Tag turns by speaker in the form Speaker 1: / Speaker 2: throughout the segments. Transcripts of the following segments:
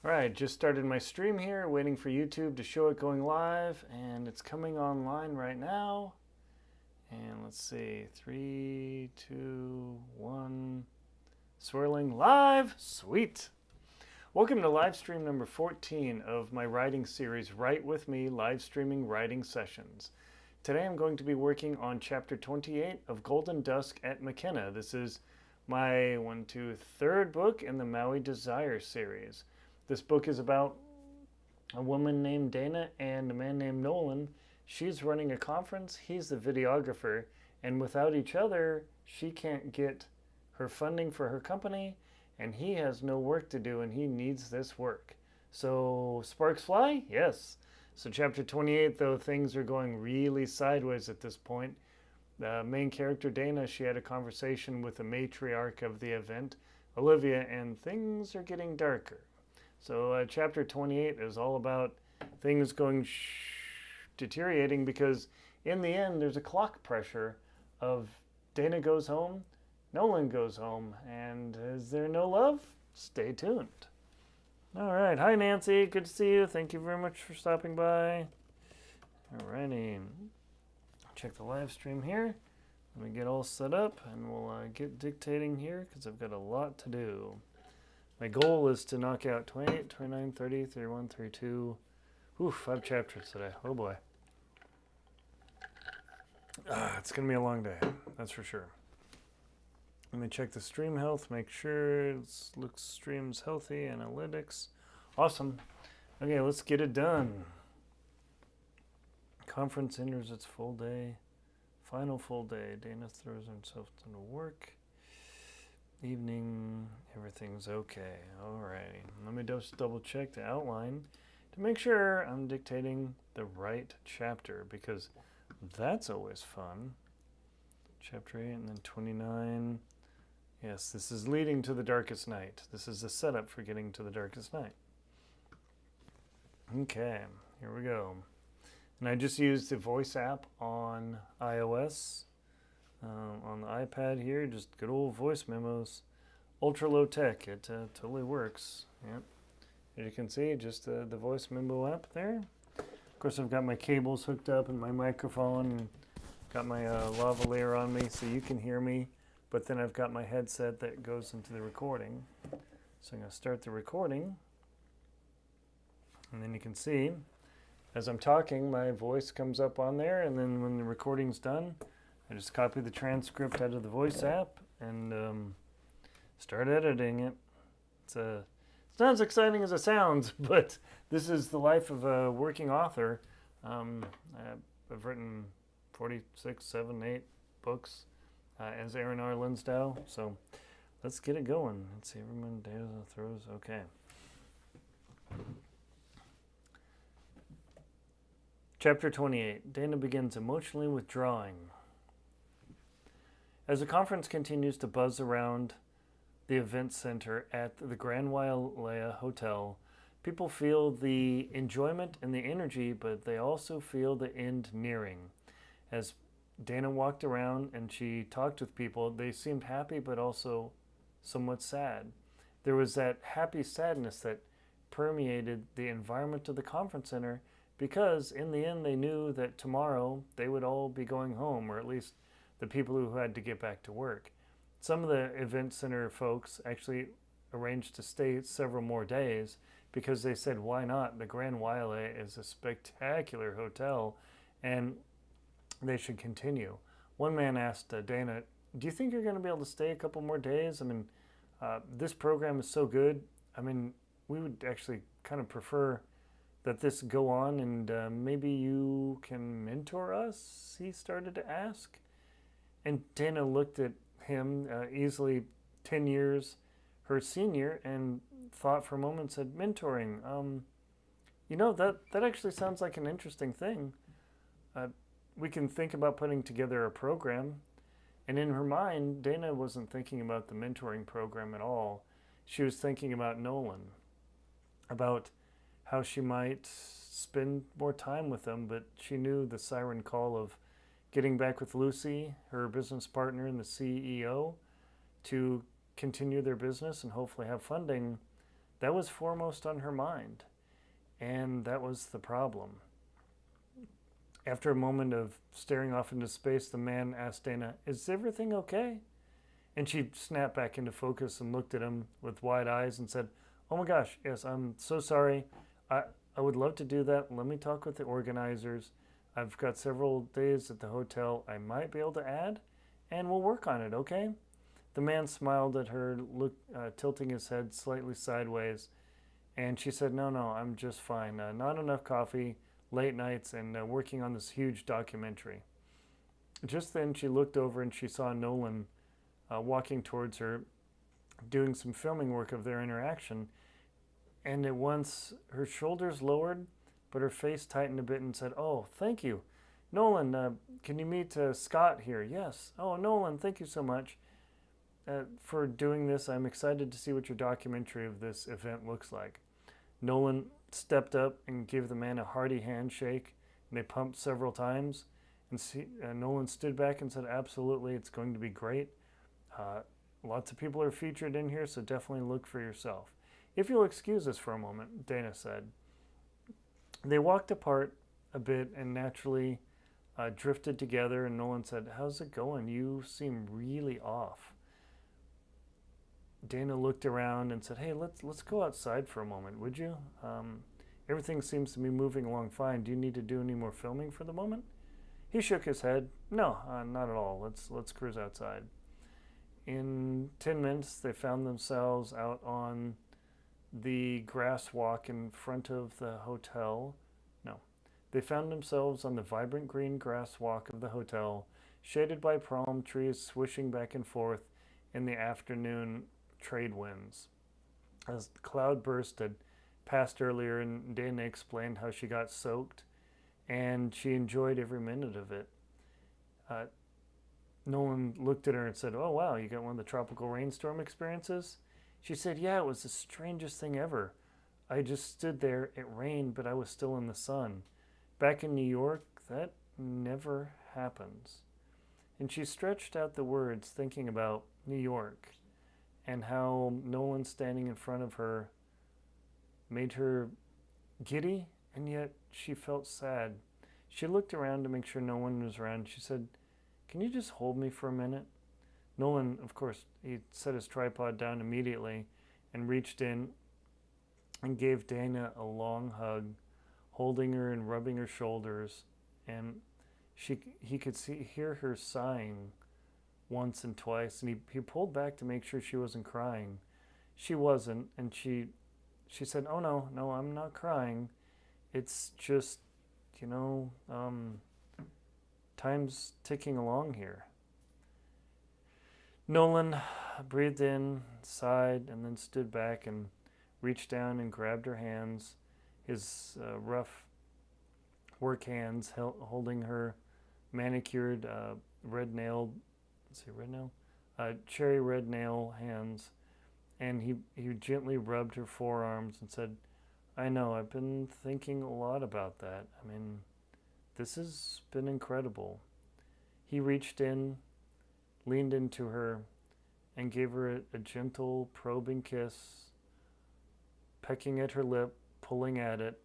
Speaker 1: Alright, just started my stream here, waiting for YouTube to show it going live, and it's coming online right now. And let's see, 3, 2, 1, swirling live, sweet. Welcome to live stream number 14 of my writing series, Write With Me, live streaming writing sessions. Today I'm going to be working on chapter 28 of Golden Dusk at Makena. This is my third book in the Maui Desire Series. This book is about a woman named Dana and a man named Nolan. She's running a conference, he's the videographer, and without each other, she can't get her funding for her company, and he has no work to do, and he needs this work. So, sparks fly? Yes. So chapter 28, though, things are going really sideways at this point. The main character, Dana, she had a conversation with the matriarch of the event, Olivia, and things are getting darker. So chapter 28 is all about things going deteriorating because in the end there's a clock pressure of Dana goes home, Nolan goes home, and is there no love? Stay tuned. All right, hi Nancy, good to see you. Thank you very much for stopping by. Alrighty, check the live stream here. Let me get all set up and we'll get dictating here because I've got a lot to do. My goal is to knock out 28, 29, 30, 31, 32. Ooh, 5 chapters today. Oh boy. It's going to be a long day, that's for sure. Let me check the stream health, make sure it looks stream's healthy, analytics. Awesome. Okay, let's get it done. Conference enters its full day. Final full day. Dana throws himself into work. Evening, everything's okay. Alrighty, let me just double check the outline to make sure I'm dictating the right chapter because that's always fun. Chapter 8 and then 29. Yes, this is leading to the darkest night. This is the setup for getting to the darkest night. Okay, here we go. And I just used the voice app on iOS. On the iPad here, just good old voice memos. Ultra low tech, it totally works. Yep. As you can see, just the voice memo app there. Of course, I've got my cables hooked up and my microphone, and got my lavalier on me so you can hear me, but then I've got my headset that goes into the recording. So I'm going to start the recording, and then you can see, as I'm talking, my voice comes up on there, and then when the recording's done, I just copy the transcript out of the voice app and start editing it. It's not as exciting as it sounds, but this is the life of a working author. I've written 46, 7, 8 books as Aaron R. Linsdau, so let's get it going. Let's see, everyone throws, okay. Chapter 28, Dana begins emotionally withdrawing. As the conference continues to buzz around the event center at the Grand Wailea Hotel, people feel the enjoyment and the energy, but they also feel the end nearing. As Dana walked around and she talked with people, they seemed happy but also somewhat sad. There was that happy sadness that permeated the environment of the conference center because in the end they knew that tomorrow they would all be going home, or at least the people who had to get back to work. Some of the event center folks actually arranged to stay several more days because they said, why not? The Grand Wailea is a spectacular hotel and they should continue. One man asked Dana, do you think you're going to be able to stay a couple more days? I mean, this program is so good. I mean, we would actually kind of prefer that this go on, and maybe you can mentor us, he started to ask. And Dana looked at him, easily 10 years her senior, and thought for a moment and said, mentoring, you know, that actually sounds like an interesting thing. We can think about putting together a program. And in her mind, Dana wasn't thinking about the mentoring program at all. She was thinking about Nolan, about how she might spend more time with him, but she knew the siren call of getting back with Lucy, her business partner and the CEO, to continue their business and hopefully have funding That was foremost on her mind, and that was the problem. After a moment of staring off into space, the man asked Dana, "Is everything okay?" And she snapped back into focus and looked at him with wide eyes and said, "Oh my gosh, yes, I'm so sorry. I would love to do that. Let me talk with the organizers. I've got several days at the hotel I might be able to add, and we'll work on it, okay?" The man smiled at her, tilting his head slightly sideways, and she said, No, I'm just fine. Not enough coffee, late nights, and working on this huge documentary." Just then she looked over and she saw Nolan walking towards her, doing some filming work of their interaction, and at once her shoulders lowered, but her face tightened a bit and said, "Oh, thank you. Nolan, can you meet Scott here?" "Yes." "Oh, Nolan, thank you so much for doing this. I'm excited to see what your documentary of this event looks like." Nolan stepped up and gave the man a hearty handshake, and they pumped several times. And Nolan stood back and said, "Absolutely, it's going to be great. Lots of people are featured in here, so definitely look for yourself. If you'll excuse us for a moment," Dana said. They walked apart a bit and naturally drifted together, and Nolan said, "How's it going? You seem really off." Dana looked around and said, "Hey, let's go outside for a moment, would you? Everything seems to be moving along fine. Do you need to do any more filming for the moment?" He shook his head. "No, not at all. Let's cruise outside." In 10 minutes, they found themselves out on the grass walk in front of the hotel. No, they found themselves on the vibrant green grass walk of the hotel, shaded by palm trees swishing back and forth in the afternoon trade winds. As the cloudburst had passed earlier, and Dana explained how she got soaked, and she enjoyed every minute of it. Nolan looked at her and said, "Oh, wow, you got one of the tropical rainstorm experiences?" She said, "Yeah, it was the strangest thing ever. I just stood there, it rained, but I was still in the sun. Back in New York, that never happens." And she stretched out the words, thinking about New York and how Nolan standing in front of her made her giddy, and yet she felt sad. She looked around to make sure no one was around. She said, "Can you just hold me for a minute?" Nolan, of course, he set his tripod down immediately and reached in and gave Dana a long hug, holding her and rubbing her shoulders. And he could hear her sighing once and twice, and he pulled back to make sure she wasn't crying. She wasn't, and she said, "Oh, no, I'm not crying. It's just, time's ticking along here." Nolan breathed in, sighed, and then stood back and reached down and grabbed her hands, his rough work hands holding her manicured cherry red nail hands, and he gently rubbed her forearms and said, "I know, I've been thinking a lot about that. I mean, this has been incredible." He reached in, leaned into her, and gave her a gentle, probing kiss, pecking at her lip, pulling at it,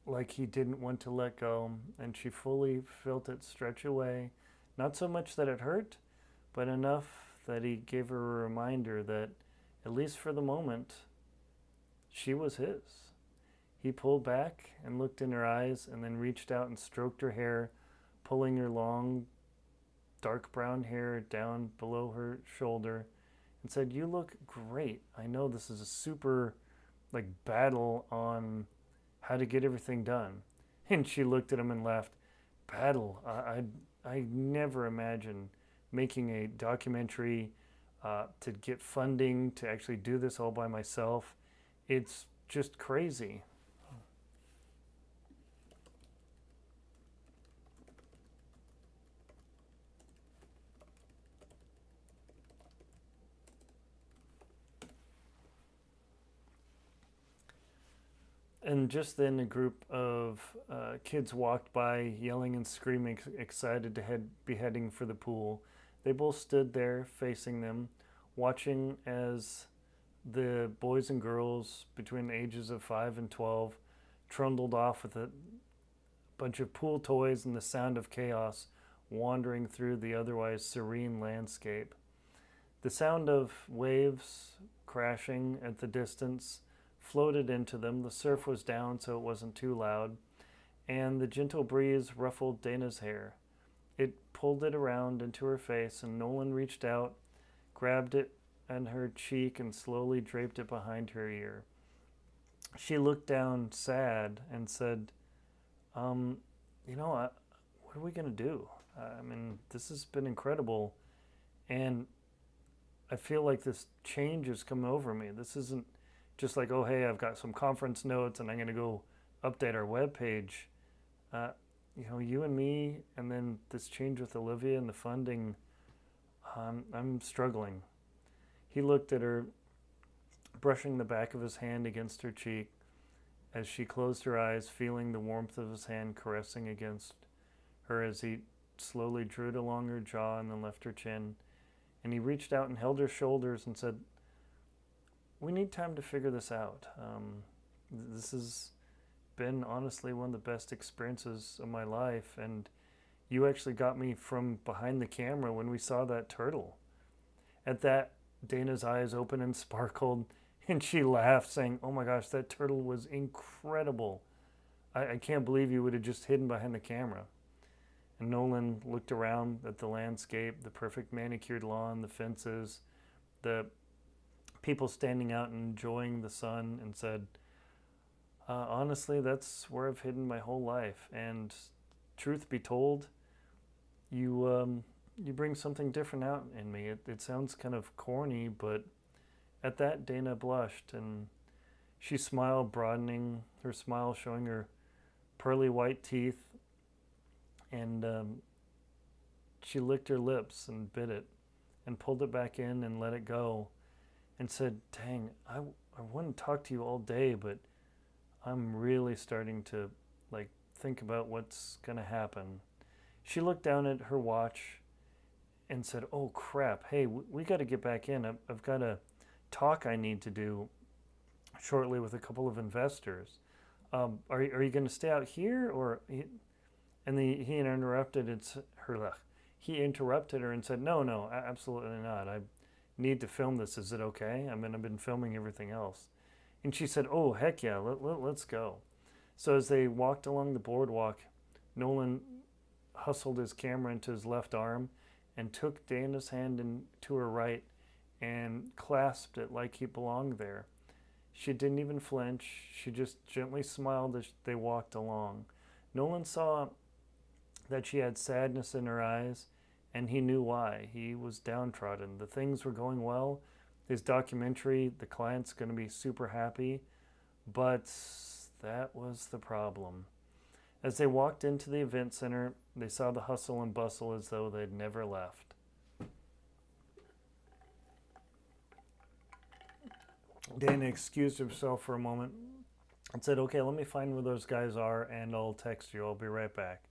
Speaker 1: like he didn't want to let go, and she fully felt it stretch away, not so much that it hurt, but enough that he gave her a reminder that, at least for the moment, she was his. He pulled back and looked in her eyes, and then reached out and stroked her hair, pulling her long, dark brown hair down below her shoulder, and said, "You look great. I know this is a super battle on how to get everything done." And she looked at him and laughed. "Battle? I never imagined making a documentary to get funding to actually do this all by myself. It's just crazy." And just then a group of kids walked by, yelling and screaming, excited to be heading for the pool. They both stood there facing them, watching as the boys and girls between the ages of 5 and 12 trundled off with a bunch of pool toys and the sound of chaos wandering through the otherwise serene landscape. The sound of waves crashing at the distance floated into them. The surf was down so it wasn't too loud, and the gentle breeze ruffled Dana's hair. It pulled it around into her face, and Nolan reached out, grabbed it on her cheek, and slowly draped it behind her ear. She looked down, sad, and said, what are we going to do? I mean, this has been incredible, and I feel like this change has come over me. This isn't just like, oh, hey, I've got some conference notes, and I'm going to go update our webpage. You and me, and then this change with Olivia and the funding, I'm struggling. He looked at her, brushing the back of his hand against her cheek as she closed her eyes, feeling the warmth of his hand caressing against her as he slowly drew it along her jaw and then left her chin. And he reached out and held her shoulders and said, we need time to figure this out. This has been honestly one of the best experiences of my life, and you actually got me from behind the camera when we saw that turtle. At that, Dana's eyes opened and sparkled, and she laughed, saying, oh my gosh, that turtle was incredible. I can't believe you would have just hidden behind the camera. And Nolan looked around at the landscape, the perfect manicured lawn, the fences, the people standing out and enjoying the sun, and said, honestly, that's where I've hidden my whole life. And truth be told, you bring something different out in me. It sounds kind of corny, but at that, Dana blushed, and she smiled, broadening her smile, showing her pearly white teeth. And she licked her lips and bit it and pulled it back in and let it go and said, dang, I wouldn't talk to you all day, but I'm really starting to think about what's going to happen. She looked down at her watch and said, oh crap, hey, we got to get back in. I've got a talk I need to do shortly with a couple of investors. Are you going to stay out here? Or and he interrupted her. He interrupted her and said, no, absolutely not. I need to film this. Is it okay? I mean, I've been filming everything else. And she said, oh, heck yeah, let's go. So as they walked along the boardwalk, Nolan hustled his camera into his left arm and took Dana's hand into her right and clasped it like he belonged there. She didn't even flinch. She just gently smiled as they walked along. Nolan saw that she had sadness in her eyes, and he knew why. He was downtrodden. The things were going well. His documentary, the client's going to be super happy, but that was the problem. As they walked into the event center, they saw the hustle and bustle as though they'd never left. Dana excused himself for a moment and said, okay, let me find where those guys are and I'll text you. I'll be right back.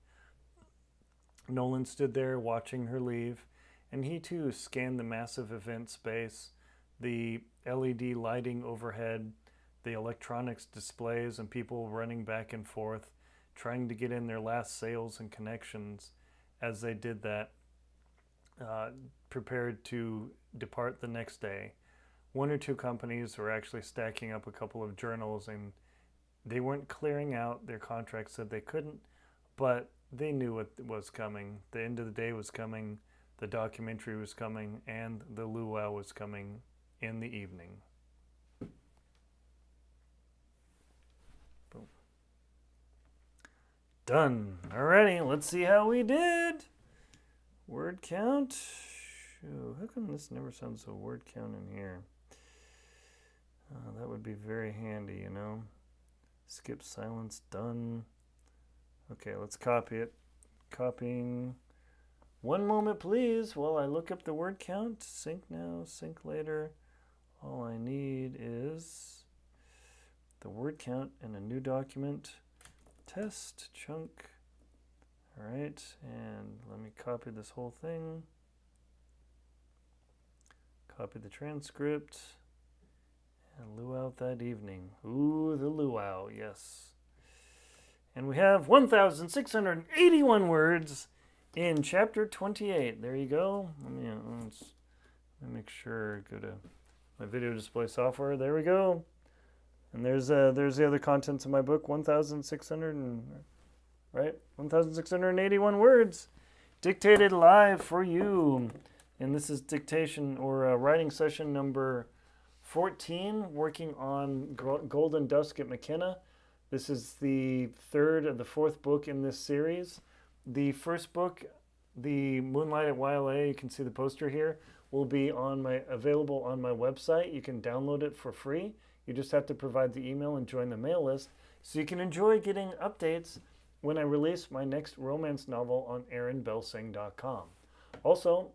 Speaker 1: Nolan stood there watching her leave, and he too scanned the massive event space, the LED lighting overhead, the electronics displays, and people running back and forth, trying to get in their last sales and connections as they did that, prepared to depart the next day. One or two companies were actually stacking up a couple of journals, and they weren't clearing out. Their contracts said they couldn't, but they knew what was coming. The end of the day was coming, the documentary was coming, and the luau was coming in the evening. Boom. Done. Alrighty, let's see how we did. Word count. How come this never sounds so word count in here? That would be very handy, you know. Skip silence, done. Okay, let's copy it. Copying. One moment, please, while I look up the word count. Sync now, sync later. All I need is the word count in a new document. Test chunk. All right, and let me copy this whole thing. Copy the transcript. And luau that evening. Ooh, the luau, yes. And we have 1,681 words in chapter 28. There you go. Let me make sure, go to my video display software. There we go. And there's the other contents of my book, 1,681 words, dictated live for you. And this is dictation or writing session number 14, working on Golden Dusk at Makena. This is the third of the fourth book in this series. The first book, the Moonlight at Wailea, you can see the poster here, will be available on my website. You can download it for free. You just have to provide the email and join the mail list so you can enjoy getting updates when I release my next romance novel on aaronbelsing.com. Also,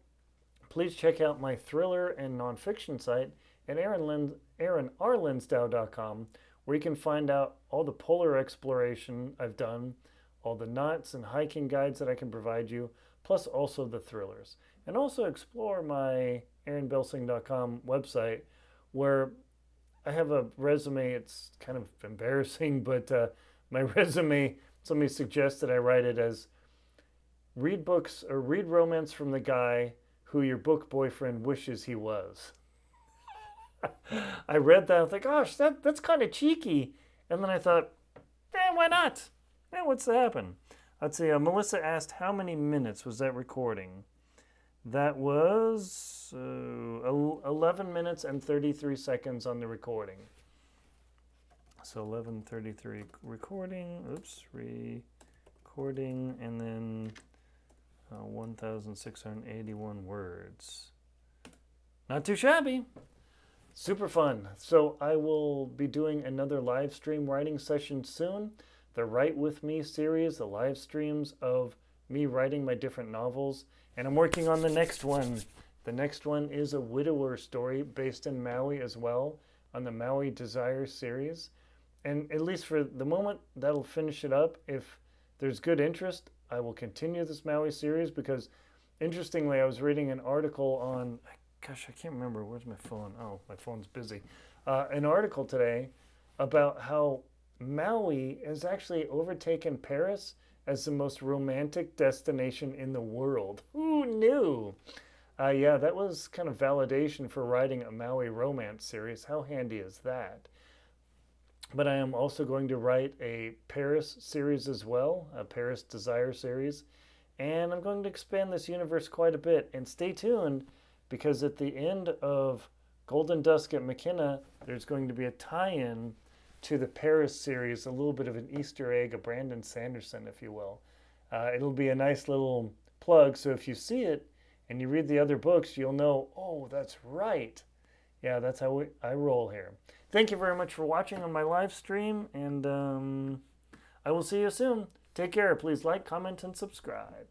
Speaker 1: please check out my thriller and nonfiction site at aaronrlinsdau.com, where you can find out all the polar exploration I've done, all the knots and hiking guides that I can provide you, plus also the thrillers. And also explore my aaronbelsing.com website, where I have a resume. It's kind of embarrassing, but my resume, somebody suggested I write it as read books or read romance from the guy who your book boyfriend wishes he was. I read that, I was like, gosh, that's kind of cheeky. And then I thought, why not? What's to happen? Let's see, Melissa asked, how many minutes was that recording? That was 11 minutes and 33 seconds on the recording. So 11:33 recording, recording, and then 1,681 words. Not too shabby. Super fun. So I will be doing another live stream writing session soon. The Write With Me series, the live streams of me writing my different novels. And I'm working on the next one. The next one is a widower story based in Maui as well, on the Maui Desire Series. And at least for the moment, that'll finish it up. If there's good interest, I will continue this Maui series because, interestingly, I was reading an article on, gosh, I can't remember. Where's my phone? Oh, my phone's busy. An article today about how Maui has actually overtaken Paris as the most romantic destination in the world. Who knew? Yeah, that was kind of validation for writing a Maui romance series. How handy is that? But I am also going to write a Paris series as well, a Paris Desire series. And I'm going to expand this universe quite a bit. And stay tuned, because at the end of Golden Dusk at Makena, there's going to be a tie-in to the Paris series, a little bit of an Easter egg, a Brandon Sanderson, if you will. It'll be a nice little plug, so if you see it and you read the other books, you'll know, oh, that's right. Yeah, that's how I roll here. Thank you very much for watching on my live stream, and I will see you soon. Take care. Please like, comment, and subscribe.